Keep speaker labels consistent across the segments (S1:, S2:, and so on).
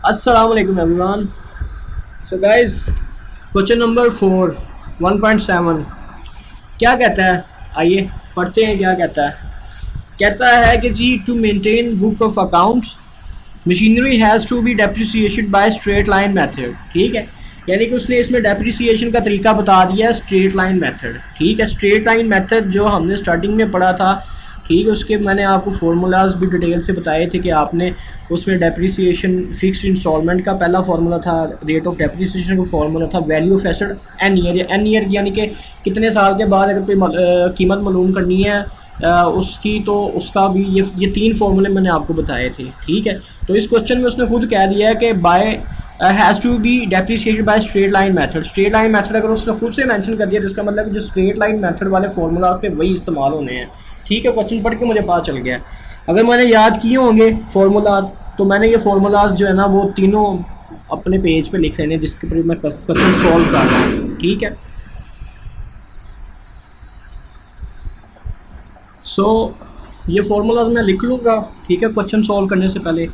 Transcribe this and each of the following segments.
S1: अस्सलाम वालेकुम everyone. So guys, question number 4 1.7 क्या कहता है, आइए पढ़ते हैं। क्या कहता है? कहता है कि G to maintain book of accounts machinery has to be depreciated by straight line method. ठीक है, यानी कि उसने इसमें डेप्रिसिएशन का तरीका बता दिया है, स्ट्रेट लाइन मेथड। ठीक है, स्ट्रेट लाइन मेथड जो हमने स्टार्टिंग में पढ़ा था, ठीक है, उसके मैंने आपको फार्मूलाज भी डिटेल से बताए थे कि आपने उसमें डेप्रिसिएशन फिक्स्ड इंस्टॉलमेंट का पहला फार्मूला था, रेट ऑफ डेप्रिसिएशन का फार्मूला था, value of asset n year यानी कि कितने साल के बाद अगर कोई कीमत मालूम करनी है उसकी, तो उसका भी ये तीन फार्मूले मैंने आपको बताए थे। ठीक है, तो इस क्वेश्चन में उसने खुद कह दिया है कि by has to be depreciated by straight line method. Straight line method अगर उसने खुद से मेंशन कर दिया तो इसका मतलब जो स्ट्रेट लाइन मेथड वाले फार्मूलाज थे वही इस्तेमाल होने हैं। ठीक है, क्वेश्चन पढ़ के मुझे पता चल गया। अगर मैंने याद किए होंगे फार्मूलाज तो मैंने ये फार्मूलाज जो है ना वो तीनों अपने पेज पे लिख लेने जिसके पर मैं क्वेश्चन सॉल्व कर रहा हूँ। ठीक है, ये फार्मूलाज मैं लिख लूँगा। ठीक है, क्वेश्चन सॉल्व करने से पहले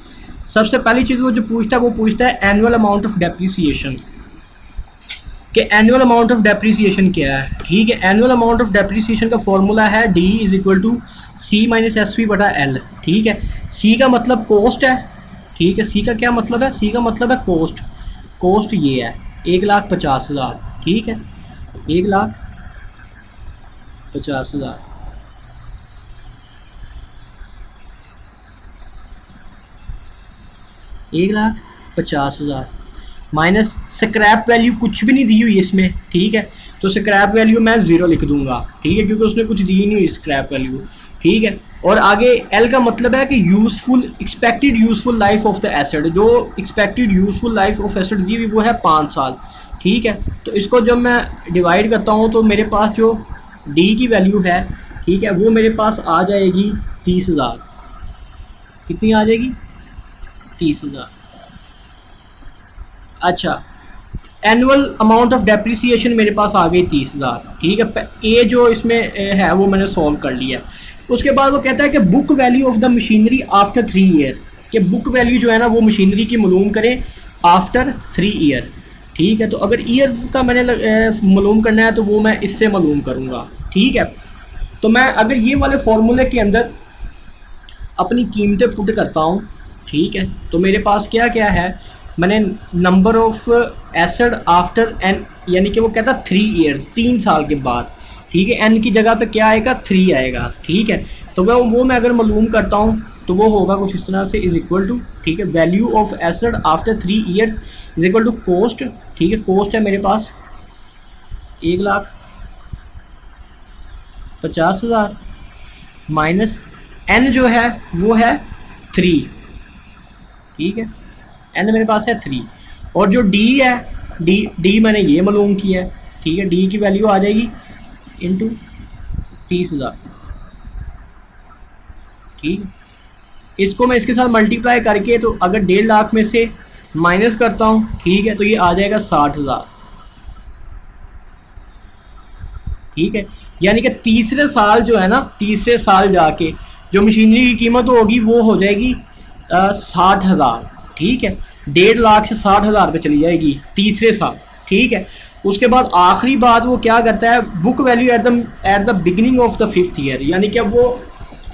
S1: सबसे पहली चीज़ वो जो पूछता है एनुअल अमाउंट ऑफ डेप्रिसिएशन, कि एनुअल अमाउंट ऑफ डेप्रिसिएशन क्या है। ठीक है, एनुअल अमाउंट ऑफ डेप्रिसिएशन का फॉर्मूला है D = C - SV/L। ठीक है, C का मतलब कॉस्ट है। ठीक है, C का क्या मतलब है? C का मतलब है कॉस्ट। कॉस्ट ये है 1,50,000। ठीक है, 1,50,000 1,50,000 माइनस स्क्रैप वैल्यू कुछ भी नहीं दी हुई इसमें। ठीक है, तो स्क्रैप वैल्यू मैं 0 लिख दूंगा। ठीक है, क्योंकि उसने कुछ दी नहीं हुई स्क्रैप वैल्यू। ठीक है, और आगे L का मतलब है कि expected useful life of the asset. जो expected useful life of asset दी हुई वो है 5 साल। ठीक है, तो इसको जब मैं डिवाइड करता हूँ तो मेरे पास जो D की वैल्यू है, ठीक है, वो मेरे पास आ जाएगी 30,000। कितनी आ जाएगी? 30,000। अच्छा, एनुअल अमाउंट ऑफ डेप्रिसिएशन मेरे पास आ गई 30,000। ठीक है, ये जो इसमें है वो मैंने सॉल्व कर लिया। उसके बाद वो कहता है कि book value of the machinery after 3 year, कि बुक वैल्यू जो है ना वो मशीनरी की मालूम करें आफ्टर 3 ईयर। ठीक है, तो अगर ईयर का मैंने मालूम करना है तो वो मैं इससे मालूम करूँगा। ठीक है, तो मैं अगर ये वाले फॉर्मूले के अंदर अपनी कीमतें पुट करता हूँ, ठीक है, तो मेरे पास क्या क्या है, मैंने number of asset after n, यानी कि वो कहता 3 ईयर्स, 3 साल के बाद। ठीक है, एन की जगह पे क्या आएगा? 3 आएगा। ठीक है, तो वो मैं अगर मालूम करता हूँ तो वो होगा कुछ इस तरह से = ठीक है, value of asset after 3 years = cost. ठीक है, कॉस्ट है मेरे पास 1,50,000 माइनस एन जो है वो है 3। ठीक है, एन मेरे पास है 3, और जो डी है, डी मैंने ये मालूम किया है। ठीक है, डी की वैल्यू आ जाएगी × 30,000। ठीक, इसको मैं इसके साथ मल्टीप्लाई करके, तो अगर 1.5 लाख में से माइनस करता हूँ, ठीक है, तो ये आ जाएगा 60,000। ठीक है, यानी कि तीसरे साल जो है ना, तीसरे साल जाके जो मशीनरी की कीमत होगी वो हो जाएगी 60,000। ठीक है, 1.5 लाख से 60,000 पे चली जाएगी तीसरे साल। ठीक है, उसके बाद आखिरी बात वो क्या करता है, book value at the beginning of the 5th year, यानी कि अब वो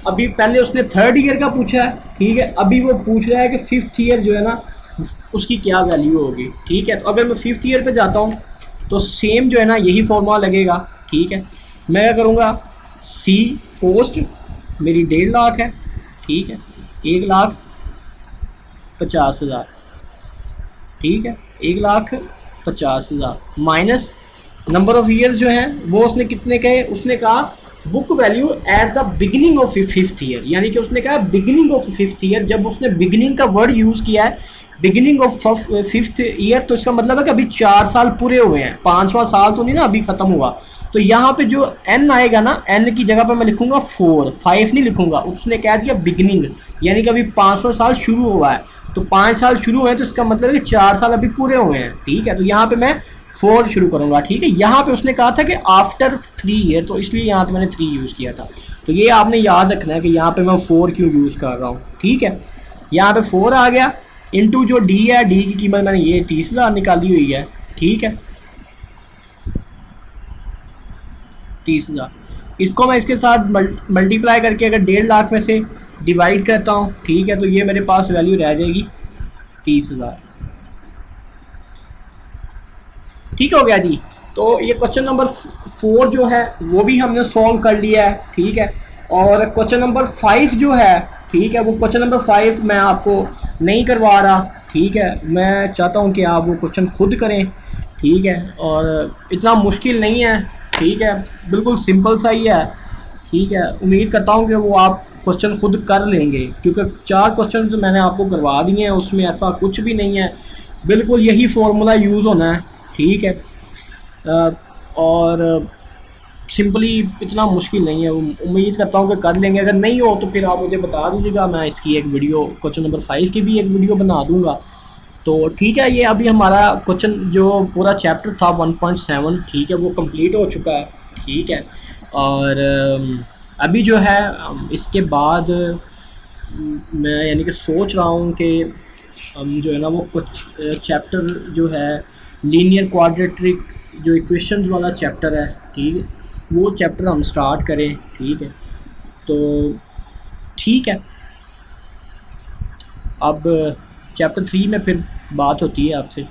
S1: अभी पहले उसने 3rd ईयर का पूछा है। ठीक है, अभी वो पूछ रहा है कि 5th ईयर जो है ना उसकी क्या वैल्यू होगी। ठीक है, तो अगर मैं 5th ईयर पे जाता हूँ तो सेम जो है ना यही फॉर्मूला लगेगा। ठीक है, मैं क्या करूँगा, सी पोस्ट मेरी 1.5 लाख है। ठीक है, 1,50,000। ठीक है, 1,50,000 माइनस नंबर ऑफ ईयर्स जो हैं वो उसने कितने कहे, उसने कहा book value at the beginning of 5th year, यानी कि उसने कहा बिगिनिंग ऑफ 5th ईयर। जब उसने बिगिनिंग का वर्ड यूज़ किया है, बिगिनिंग ऑफ 5th ईयर, तो इसका मतलब है कि अभी 4 साल पूरे हुए हैं, 5वां साल तो नहीं ना अभी ख़त्म हुआ। तो यहाँ पे जो n आएगा ना, n की जगह पे मैं लिखूंगा 4, 5 नहीं लिखूंगा। उसने कह दिया बिगिनिंग, यानी कि अभी 5वां साल शुरू हुआ है, तो 5 साल शुरू हुए हैं, तो इसका मतलब है कि 4 साल अभी पूरे हुए हैं। ठीक है, तो यहाँ पे मैं 4 शुरू करूंगा। ठीक है, यहाँ पे उसने कहा था कि आफ्टर 3 ईयर, तो इसलिए यहाँ पे मैंने 3 यूज़ किया था। तो ये आपने याद रखना है कि यहाँ पे मैं 4 क्यों यूज़ कर रहा हूँ। ठीक है, यहाँ पे 4 आ गया। इनटू जो डी है, डी की कीमत मैंने ये 30,000 निकाली हुई है, ठीक है 30,000। इसको मैं इसके साथ मल्टीप्लाई करके अगर 1.5 लाख में से डिवाइड करता हूँ, ठीक है, तो ये मेरे पास वैल्यू रह जाएगी 30,000। ठीक हो गया जी। तो ये क्वेश्चन नंबर 4 जो है वो भी हमने सॉल्व कर लिया है, ठीक है। और क्वेश्चन नंबर 5 जो है, ठीक है, वो क्वेश्चन नंबर 5 मैं आपको नहीं करवा रहा, ठीक है, मैं चाहता हूँ कि आप वो क्वेश्चन खुद करें, ठीक है, और इतना मुश्किल नहीं है, ठीक है, बिल्कुल सिंपल सा ही है, ठीक है। उम्मीद करता हूँ कि वो आप क्वेश्चन खुद कर लेंगे, क्योंकि 4 क्वेश्चन जो मैंने आपको करवा दिए हैं उसमें ऐसा कुछ भी नहीं है, बिल्कुल यही फॉर्मूला यूज़ होना है, ठीक है। और सिंपली इतना मुश्किल नहीं है, उम्मीद करता हूँ कि कर लेंगे। अगर नहीं हो तो फिर आप मुझे बता दीजिएगा, मैं इसकी एक वीडियो क्वेश्चन नंबर 5 की भी एक वीडियो बना दूंगा। तो ठीक है, ये अभी हमारा क्वेश्चन जो पूरा चैप्टर था 1.7, ठीक है, वो कंप्लीट हो चुका है, ठीक है। और अभी जो है इसके बाद मैं यानी कि सोच रहा हूँ कि हम जो है ना वो कुछ चैप्टर जो है लीनियर क्वाड्रेटिक जो इक्वेशंस वाला चैप्टर है, ठीक है, वो चैप्टर हम स्टार्ट करें, ठीक है। तो ठीक है, अब चैप्टर 3 में फिर बात होती है आपसे।